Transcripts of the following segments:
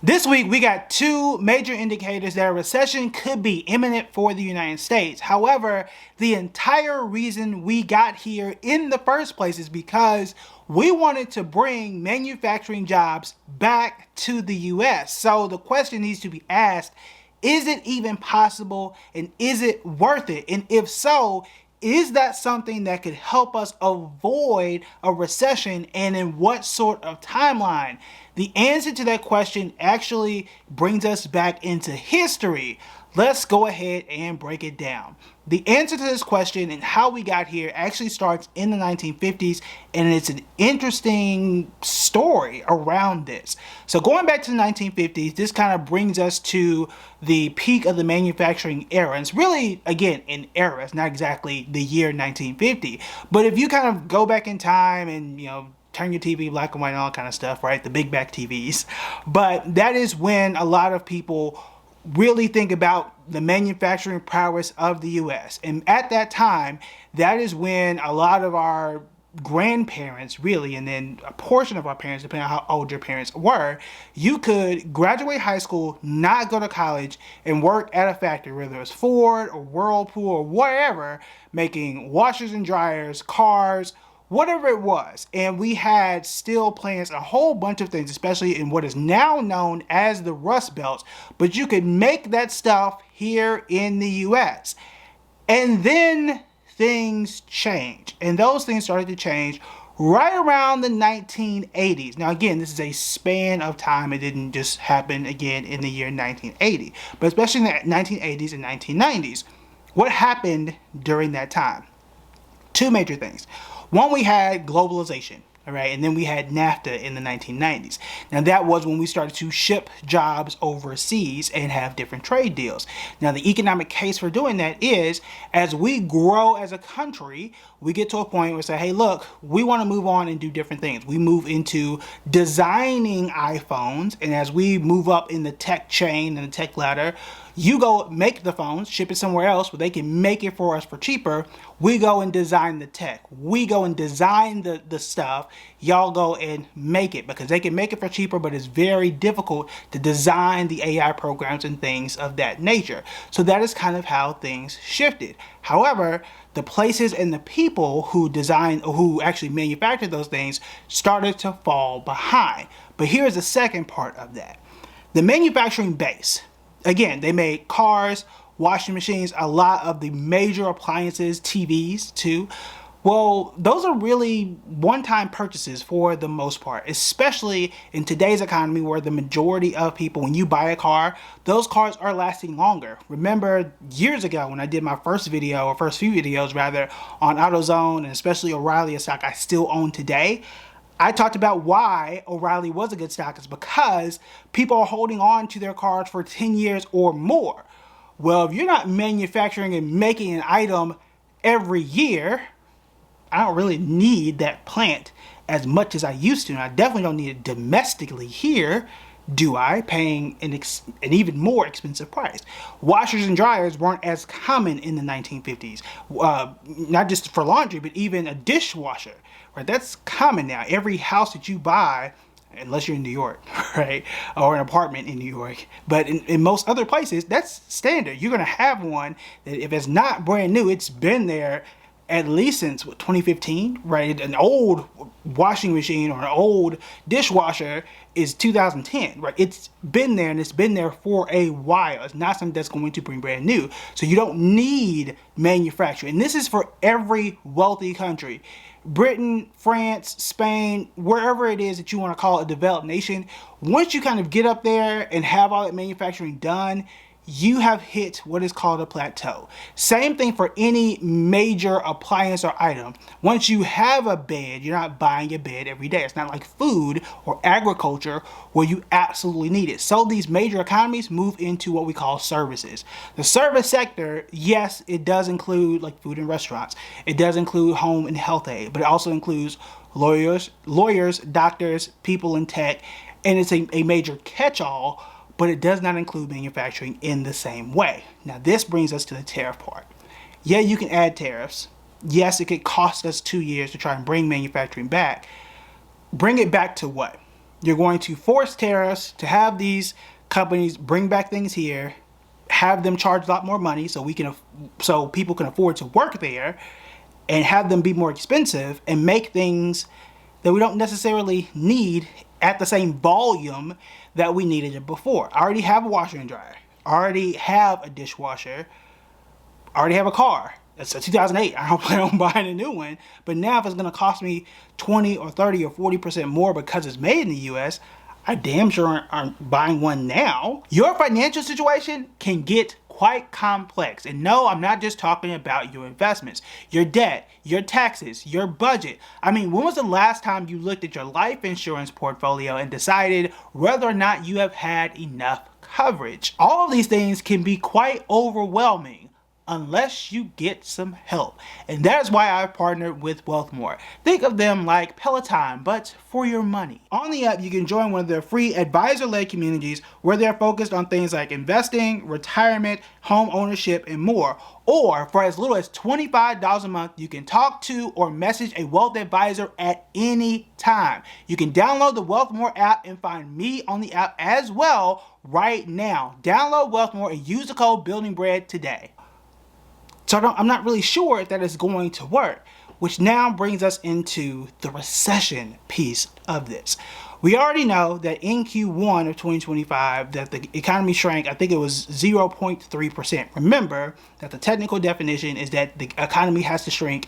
This week, we got two major indicators that a recession could be imminent for the United States. However, the entire reason we got here in the first place is because we wanted to bring manufacturing jobs back to the US. So the question needs to be asked, is it even possible and is it worth it? And if so, is that something that could help us avoid a recession, and in what sort of timeline? The answer to that question actually brings us back into history. Let's go ahead and break it down. The answer to this question and how we got here actually starts in the 1950s, and it's an interesting story around this. So going back to the 1950s, this kind of brings us to the peak of the manufacturing era. And it's really, again, an era. It's not exactly the year 1950. But if you kind of go back in time and, turn your TV black and white and all kind of stuff, right? The big back TVs. But that is when a lot of people really think about the manufacturing prowess of the US. And at that time, that is when a lot of our grandparents, really, and then a portion of our parents, depending on how old your parents were, you could graduate high school, not go to college, and work at a factory, whether it was Ford or Whirlpool or whatever, making washers and dryers, cars, whatever it was. And we had steel plants, a whole bunch of things, especially in what is now known as the Rust Belt. But you could make that stuff here in the US. And then things changed. And those things started to change right around the 1980s. Now, again, this is a span of time. It didn't just happen again in the year 1980, but especially in the 1980s and 1990s. What happened during that time? Two major things. One, we had globalization, all right, and then we had NAFTA in the 1990s. Now, that was when we started to ship jobs overseas and have different trade deals. Now, the economic case for doing that is, as we grow as a country, we get to a point where we say, hey, look, we want to move on and do different things. We move into designing iPhones, and as we move up in the tech chain and the tech ladder, you go make the phones, ship it somewhere else where they can make it for us for cheaper. We go and design the tech. We go and design the stuff. Y'all go and make it, because they can make it for cheaper, but it's very difficult to design the AI programs and things of that nature. So that is kind of how things shifted. However, the places and the people who design or who actually manufactured those things started to fall behind. But here's the second part of that. The manufacturing base. Again, they made cars, washing machines, a lot of the major appliances, TVs too. Well, those are really one-time purchases for the most part, especially in today's economy where the majority of people, when you buy a car, those cars are lasting longer. Remember years ago when I did my first few videos rather, on AutoZone, and especially O'Reilly, a stock I still own today, I talked about why O'Reilly was a good stock. It's because people are holding on to their cars for 10 years or more. Well, if you're not manufacturing and making an item every year, I don't really need that plant as much as I used to. And I definitely don't need it domestically here, do I? Paying an even more expensive price. Washers and dryers weren't as common in the 1950s. Not just for laundry, but even a dishwasher. Right, that's common now. Every house that you buy, unless you're in New York, right, or an apartment in New York, but in most other places, that's standard. You're going to have one that, if it's not brand new, it's been there at least since 2015, right? An old washing machine or an old dishwasher is 2010, right? It's been there, and it's been there for a while. It's not something that's going to bring brand new. So you don't need manufacturing. And this is for every wealthy country. Britain, France, Spain, wherever it is that you want to call a developed nation, once you kind of get up there and have all that manufacturing done, you have hit what is called a plateau. Same thing for any major appliance or item. Once you have a bed, you're not buying a bed every day. It's not like food or agriculture where you absolutely need it. So these major economies move into what we call services. The service sector, yes, it does include like food and restaurants. It does include home and health aid, but it also includes lawyers, doctors, people in tech, and it's a major catch-all, but it does not include manufacturing in the same way. Now, this brings us to the tariff part. Yeah, you can add tariffs. Yes, it could cost us 2 years to try and bring manufacturing back. Bring it back to what? You're going to force tariffs to have these companies bring back things here, have them charge a lot more money so people can afford to work there, and have them be more expensive and make things that we don't necessarily need at the same volume that we needed it before. I already have a washer and dryer. I already have a dishwasher. I already have a car. It's a 2008. I don't plan on buying a new one. But now if it's going to cost me 20 or 30 or 40% more because it's made in the US, I damn sure aren't buying one now. Your financial situation can get quite complex. And no, I'm not just talking about your investments, your debt, your taxes, your budget. I mean, when was the last time you looked at your life insurance portfolio and decided whether or not you have had enough coverage? All of these things can be quite overwhelming unless you get some help. And that's why I've partnered with WealthMore. Think of them like Peloton, but for your money. On the app, you can join one of their free advisor-led communities where they're focused on things like investing, retirement, home ownership, and more. Or for as little as $25 a month, you can talk to or message a wealth advisor at any time. You can download the WealthMore app and find me on the app as well right now. Download WealthMore and use the code BuildingBread today. So I'm not really sure if that is going to work, which now brings us into the recession piece of this. We already know that in Q1 of 2025 that the economy shrank, I think it was 0.3%. Remember that the technical definition is that the economy has to shrink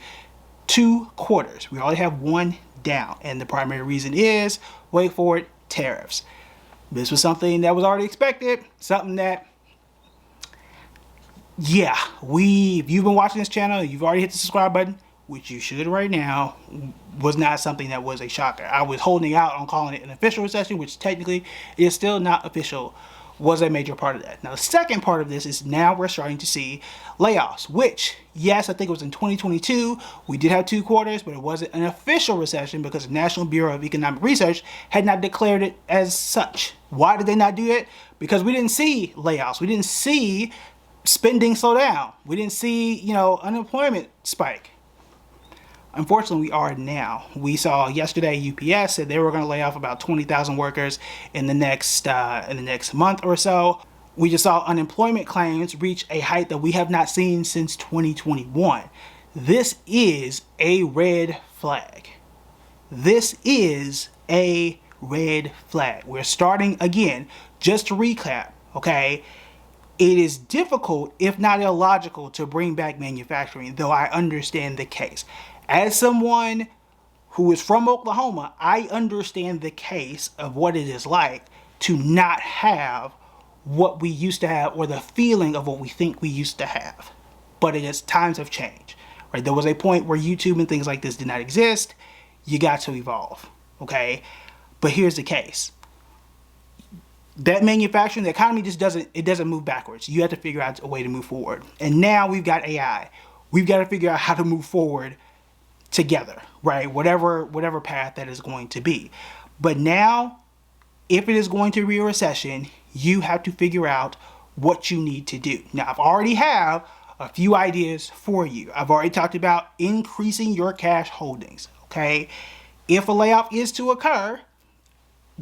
2 quarters. We only have one down, and the primary reason is, wait for it, tariffs. This was something that was already expected, something that if you've been watching this channel, you've already hit the subscribe button, which you should right now, was not something that was a shocker. I was holding out on calling it an official recession, which technically is still not official, was a major part of that. Now, the second part of this is now we're starting to see layoffs, which, yes, I think it was in 2022. We did have 2 quarters, but it wasn't an official recession because the National Bureau of Economic Research had not declared it as such. Why did they not do it? Because we didn't see layoffs. We didn't see spending slow down. We didn't see, unemployment spike. Unfortunately, we are now. We saw yesterday UPS said they were going to lay off about 20,000 workers in the next month or so. We just saw unemployment claims reach a height that we have not seen since 2021. This is a red flag. This is a red flag. We're starting again. Just to recap, okay? It is difficult, if not illogical, to bring back manufacturing, though I understand the case. As someone who is from Oklahoma, I understand the case of what it is like to not have what we used to have or the feeling of what we think we used to have. But times have changed, right? There was a point where YouTube and things like this did not exist. You got to evolve, okay? But here's the case. That manufacturing, the economy just doesn't move backwards. You have to figure out a way to move forward. And now we've got AI. We've got to figure out how to move forward together, right? Whatever path that is going to be. But now, if it is going to be a recession, you have to figure out what you need to do. Now, I've already have a few ideas for you. I've already talked about increasing your cash holdings, okay? If a layoff is to occur,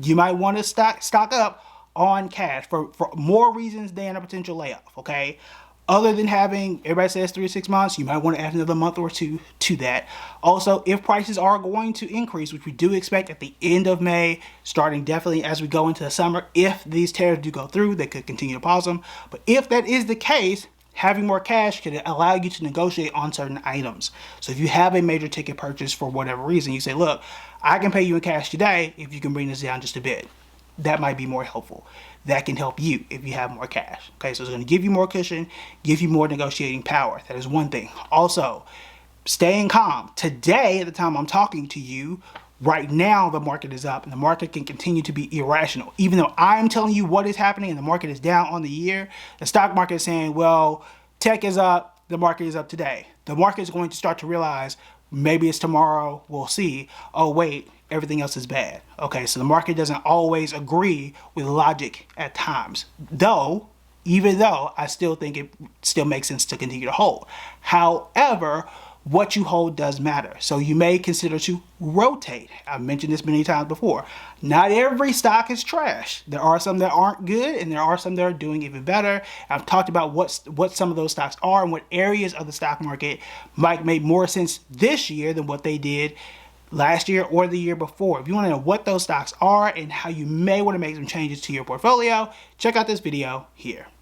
you might want to stock up on cash for more reasons than a potential layoff, okay? Other than having, everybody says 3 to 6 months, you might want to add another month or two to that. Also, if prices are going to increase, which we do expect at the end of May, starting definitely as we go into the summer, if these tariffs do go through, they could continue to pause them. But if that is the case, having more cash can allow you to negotiate on certain items. So if you have a major ticket purchase for whatever reason, you say, look, I can pay you in cash today if you can bring this down just a bit. That might be more helpful. That can help you if you have more cash. Okay, so it's going to give you more cushion, give you more negotiating power. That is one thing. Also, staying calm. Today, at the time I'm talking to you, right now the market is up and the market can continue to be irrational. Even though I'm telling you what is happening and the market is down on the year, the stock market is saying, well, tech is up, the market is up today. The market is going to start to realize maybe it's tomorrow, we'll see. Oh, wait, everything else is bad. Okay, so the market doesn't always agree with logic at times. Even though I still think it still makes sense to continue to hold. However, what you hold does matter. So you may consider to rotate. I've mentioned this many times before. Not every stock is trash. There are some that aren't good, and there are some that are doing even better. I've talked about what some of those stocks are and what areas of the stock market might make more sense this year than what they did last year or the year before. If you want to know what those stocks are and how you may want to make some changes to your portfolio, check out this video here.